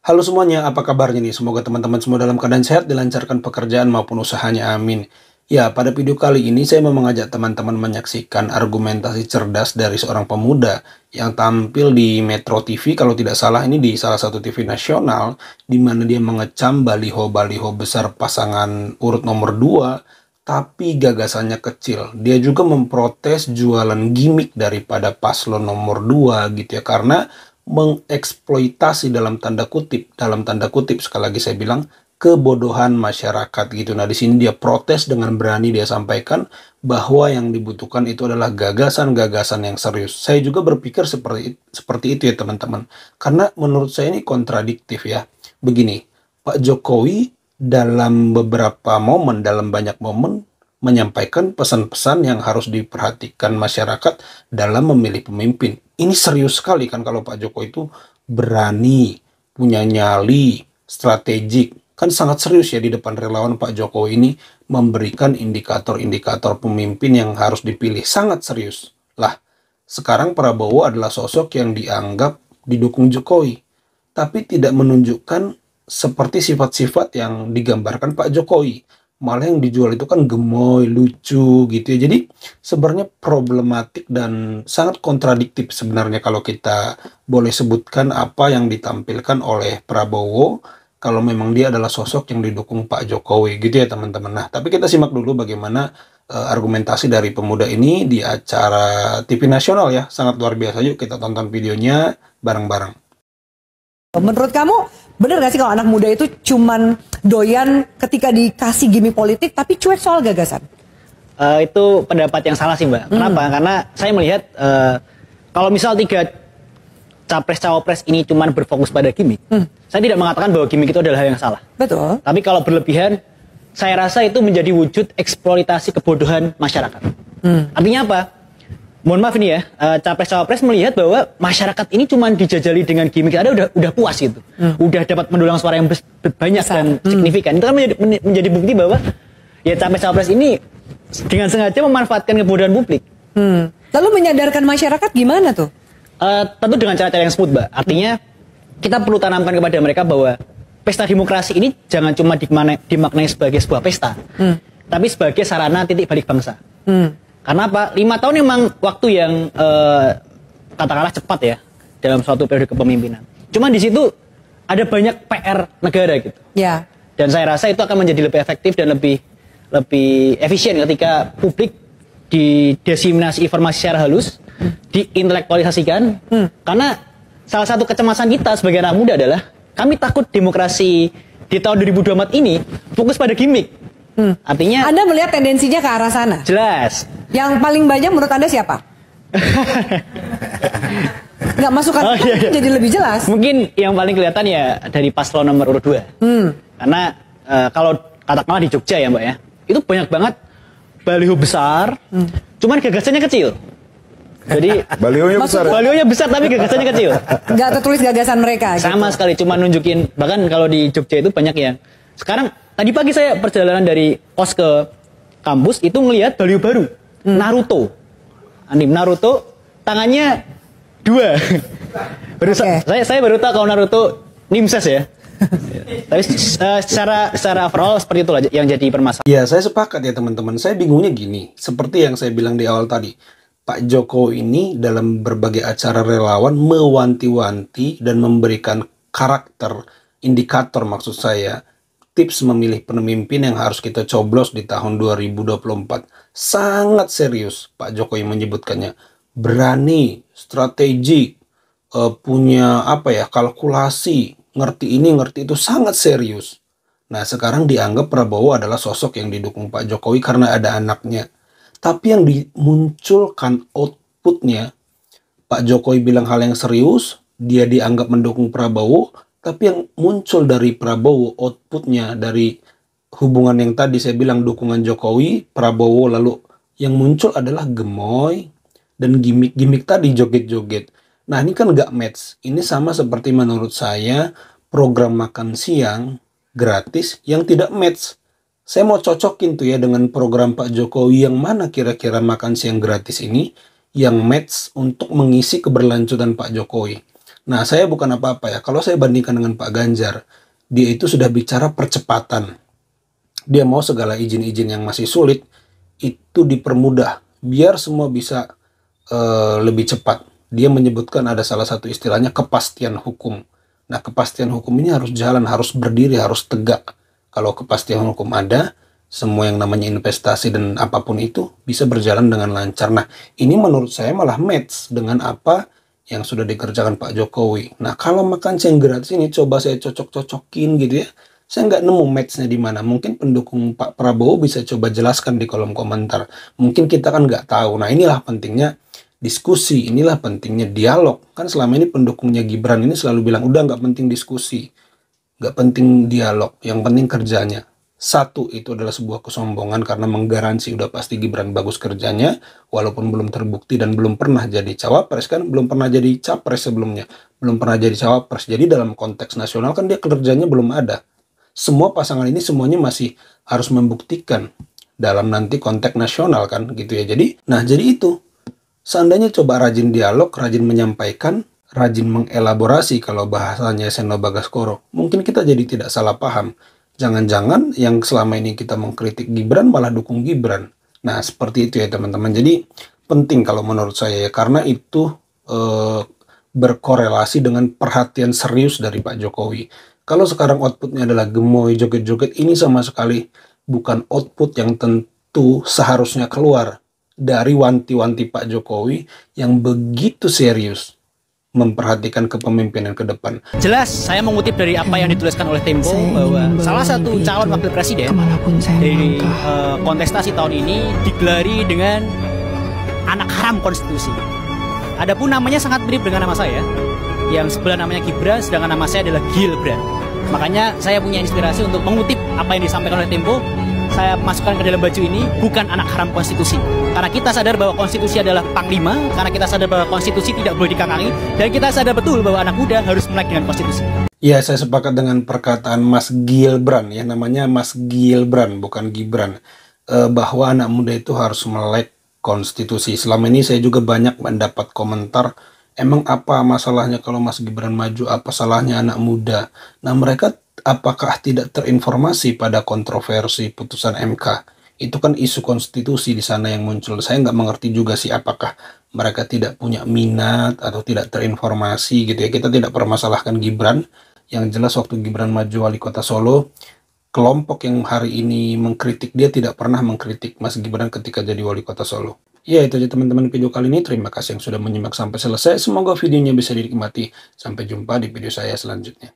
Halo semuanya, apa kabarnya nih? Semoga teman-teman semua dalam keadaan sehat, dilancarkan pekerjaan maupun usahanya, amin. Ya, pada video kali ini saya mau mengajak teman-teman menyaksikan argumentasi cerdas dari seorang pemuda yang tampil di Metro TV, kalau tidak salah ini di salah satu TV nasional, di mana dia mengecam baliho-baliho besar pasangan urut nomor 2, tapi gagasannya kecil. Dia juga memprotes jualan gimmick daripada paslon nomor 2 gitu ya, karena mengeksploitasi dalam tanda kutip sekali lagi saya bilang kebodohan masyarakat gitu. Nah, di sini dia protes dengan berani, dia sampaikan bahwa yang dibutuhkan itu adalah gagasan-gagasan yang serius. Saya juga berpikir seperti itu ya teman-teman. Karena menurut saya ini kontradiktif ya. Begini, Pak Jokowi dalam beberapa momen, dalam banyak momen menyampaikan pesan-pesan yang harus diperhatikan masyarakat dalam memilih pemimpin. Ini serius sekali kan kalau Pak Jokowi itu berani, punya nyali, strategik. Kan sangat serius ya di depan relawan Pak Jokowi ini memberikan indikator-indikator pemimpin yang harus dipilih. Sangat serius. Lah, sekarang Prabowo adalah sosok yang dianggap didukung Jokowi. Tapi tidak menunjukkan seperti sifat-sifat yang digambarkan Pak Jokowi. Malah yang dijual itu kan gemoy, lucu gitu ya. Jadi sebenarnya problematik dan sangat kontradiktif sebenarnya kalau kita boleh sebutkan apa yang ditampilkan oleh Prabowo kalau memang dia adalah sosok yang didukung Pak Jokowi gitu ya teman-teman. Nah, tapi kita simak dulu bagaimana argumentasi dari pemuda ini di acara TV nasional ya. Sangat luar biasa. Yuk kita tonton videonya bareng-bareng. Menurut kamu bener gak sih kalau anak muda itu cuman doyan ketika dikasih gimmick politik tapi cuek soal gagasan? Itu pendapat yang salah sih Mbak. Kenapa? Karena saya melihat kalau misal 3 capres-cawapres ini cuman berfokus pada gimmick, saya tidak mengatakan bahwa gimmick itu adalah hal yang salah. Betul. Tapi kalau berlebihan, saya rasa itu menjadi wujud eksploitasi kebodohan masyarakat. Artinya apa? Mohon maaf nih ya, capres-cawapres melihat bahwa masyarakat ini cuma dijajali dengan gimmick, ada udah puas gitu, udah dapat mendulang suara yang banyak dan signifikan. Itu kan menjadi bukti bahwa ya capres-cawapres ini dengan sengaja memanfaatkan kebodohan publik. Lalu menyadarkan masyarakat gimana tuh? Tentu dengan cara-cara yang smooth, Mbak. Artinya kita perlu tanamkan kepada mereka bahwa pesta demokrasi ini jangan cuma dimaknai sebagai sebuah pesta, tapi sebagai sarana titik balik bangsa. Karena apa? 5 tahun memang waktu yang katakanlah cepat ya dalam suatu periode kepemimpinan. Cuma di situ ada banyak PR negara gitu. Ya. Dan saya rasa itu akan menjadi lebih efektif dan lebih efisien ketika publik didiseminasi informasi secara halus, diintelektualisasikan. Karena salah satu kecemasan kita sebagai anak muda adalah kami takut demokrasi di tahun 2024 ini fokus pada gimmick. Artinya Anda melihat tendensinya ke arah sana? Jelas. Yang paling banyak menurut Anda siapa? Nggak masukkan iya. Jadi lebih jelas. Mungkin yang paling kelihatan ya dari paslon nomor urut 2. Karena kalau katakanlah di Jogja ya Mbak ya, itu banyak banget baliho besar, cuman gagasannya kecil. Jadi balihonya besar tapi gagasannya kecil. Nggak tertulis gagasan mereka. Sama gitu. sekali, cuma nunjukin. Bahkan kalau di Jogja itu banyak yang sekarang. Tadi pagi saya perjalanan dari kos ke kampus itu ngelihat baliho baru, Naruto. Anime Naruto, tangannya 2. Saya baru tahu kalau Naruto Nimses ya. Tapi secara overall seperti itulah yang jadi permasalahan. Ya, saya sepakat ya teman-teman. Saya bingungnya gini, seperti yang saya bilang di awal tadi. Pak Jokowi ini dalam berbagai acara relawan mewanti-wanti dan memberikan karakter, indikator maksud saya, tips memilih pemimpin yang harus kita coblos di tahun 2024. Sangat serius Pak Jokowi menyebutkannya. Berani, strategik, punya kalkulasi, ngerti ini, ngerti itu, sangat serius. Nah, sekarang dianggap Prabowo adalah sosok yang didukung Pak Jokowi karena ada anaknya. Tapi yang dimunculkan outputnya, Pak Jokowi bilang hal yang serius, dia dianggap mendukung Prabowo, tapi yang muncul dari Prabowo, outputnya dari hubungan yang tadi saya bilang dukungan Jokowi, Prabowo, lalu yang muncul adalah gemoy dan gimmick-gimmick tadi, joget-joget. Nah, ini kan nggak match. Ini sama seperti menurut saya program makan siang gratis yang tidak match. Saya mau cocokin tuh ya dengan program Pak Jokowi, yang mana kira-kira makan siang gratis ini yang match untuk mengisi keberlanjutan Pak Jokowi. Nah, saya bukan apa-apa ya. Kalau saya bandingkan dengan Pak Ganjar, dia itu sudah bicara percepatan. Dia mau segala izin-izin yang masih sulit itu dipermudah biar semua bisa lebih cepat. Dia menyebutkan ada salah satu istilahnya kepastian hukum. Nah, kepastian hukum ini harus jalan, harus berdiri, harus tegak. Kalau kepastian hukum ada, semua yang namanya investasi dan apapun itu bisa berjalan dengan lancar. Nah, ini menurut saya malah match dengan apa yang sudah dikerjakan Pak Jokowi. Nah, kalau makan siang gratis ini coba saya cocok-cocokin gitu ya. Saya nggak nemu match-nya di mana. Mungkin pendukung Pak Prabowo bisa coba jelaskan di kolom komentar. Mungkin kita kan nggak tahu. Nah, inilah pentingnya diskusi, inilah pentingnya dialog. Kan selama ini pendukungnya Gibran ini selalu bilang, udah nggak penting diskusi, nggak penting dialog, yang penting kerjanya. Satu, itu adalah sebuah kesombongan karena menggaransi udah pasti Gibran bagus kerjanya, walaupun belum terbukti dan belum pernah jadi cawapres kan, belum pernah jadi capres sebelumnya, belum pernah jadi cawapres. Jadi dalam konteks nasional kan dia kerjanya belum ada. Semua pasangan ini semuanya masih harus membuktikan dalam nanti konteks nasional kan gitu ya. Jadi itu seandainya coba rajin dialog, rajin menyampaikan, rajin mengelaborasi kalau bahasanya Seno Bagaskoro, mungkin kita jadi tidak salah paham. Jangan-jangan yang selama ini kita mengkritik Gibran malah dukung Gibran. Nah, seperti itu ya teman-teman. Jadi penting kalau menurut saya ya, karena itu berkorelasi dengan perhatian serius dari Pak Jokowi. Kalau sekarang outputnya adalah gemoy, joget-joget, ini sama sekali bukan output yang tentu seharusnya keluar dari wanti-wanti Pak Jokowi yang begitu serius memperhatikan kepemimpinan ke depan. Jelas saya mengutip dari apa yang dituliskan oleh Tempo bahwa salah satu calon wakil presiden dari kontestasi tahun ini digelari dengan anak haram konstitusi. Adapun namanya sangat mirip dengan nama saya, yang sebelah namanya Gibran, sedangkan nama saya adalah Gilbran. Makanya saya punya inspirasi untuk mengutip apa yang disampaikan oleh Tempo. Saya masukkan ke dalam baju ini, bukan anak haram konstitusi. Karena kita sadar bahwa konstitusi adalah panglima, karena kita sadar bahwa konstitusi tidak boleh dikangkangi, dan kita sadar betul bahwa anak muda harus melek dengan konstitusi. Ya, saya sepakat dengan perkataan Mas Gilbran ya, namanya Mas Gilbran bukan Gibran, bahwa anak muda itu harus melek konstitusi. Selama ini saya juga banyak mendapat komentar, emang apa masalahnya kalau Mas Gibran maju, apa salahnya anak muda. Nah, mereka apakah tidak terinformasi pada kontroversi putusan MK? Itu kan isu konstitusi di sana yang muncul. Saya nggak mengerti juga sih apakah mereka tidak punya minat atau tidak terinformasi gitu ya. Kita tidak permasalahkan Gibran. Yang jelas waktu Gibran maju wali kota Solo, kelompok yang hari ini mengkritik dia tidak pernah mengkritik Mas Gibran ketika jadi wali kota Solo. Ya, itu aja teman-teman video kali ini. Terima kasih yang sudah menyimak sampai selesai. Semoga videonya bisa dinikmati. Sampai jumpa di video saya selanjutnya.